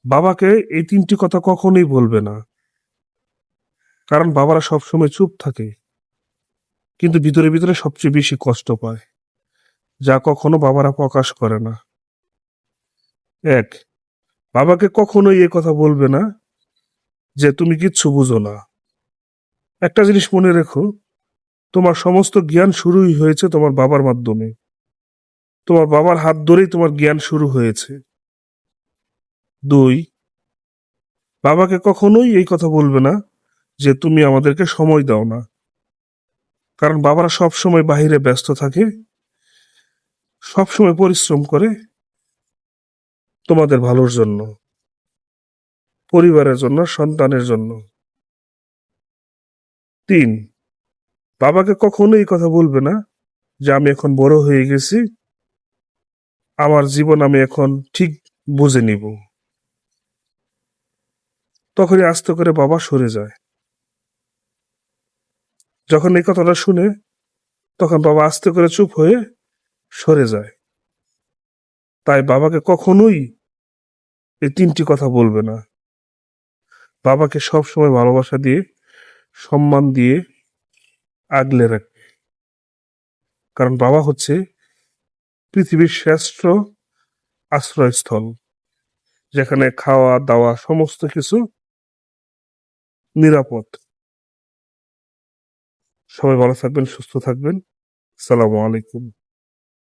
বাবাকে এই তিনটি কথা কখনোই বলবে না, কারণ বাবারা সবসময় চুপ থাকে, কিন্তু ভিতরে ভিতরে সবচেয়ে বেশি কষ্ট পায়, যা কখনো বাবারা প্রকাশ করে না। এক, বাবাকে কখনোই এ কথা বলবে না যে তুমি কিচ্ছু বুঝো না। একটা জিনিস মনে রেখো, তোমার সমস্ত জ্ঞান শুরুই হয়েছে তোমার বাবার মাধ্যমে। তোমার বাবার হাত ধরেই তোমার জ্ঞান শুরু হয়েছে। দুই, বাবাকে কখনোই এই কথা বলবে না যে তুমি আমাদেরকে সময় দাও না, কারণ বাবারা সব সময় বাহিরে ব্যস্ত থাকে, সব সময় পরিশ্রম করে তোমাদের ভালোর জন্য, পরিবারের জন্য, সন্তানের জন্য। তিন, বাবাকে কখনোই এই কথা বলবে না যে আমি এখন বড় হয়ে গেছি, আমার জীবন আমি এখন ঠিক বুঝে নিব। তখনই আস্তে করে বাবা সরে যায়। যখন এই কথাটা শুনে, তখন বাবা আস্তে করে চুপ হয়ে সরে যায়। তাই বাবাকে কখনোই এই তিনটি কথা বলবে না। বাবাকে সব সময় ভালোবাসা দিয়ে, সম্মান দিয়ে আগলে রাখবে, কারণ বাবা হচ্ছে পৃথিবীর শ্রেষ্ঠ আশ্রয়স্থল, যেখানে খাওয়া দাওয়া সমস্ত কিছু নিরাপদ। সবাই ভালো থাকবেন, সুস্থ থাকবেন। আসসালামু আলাইকুম।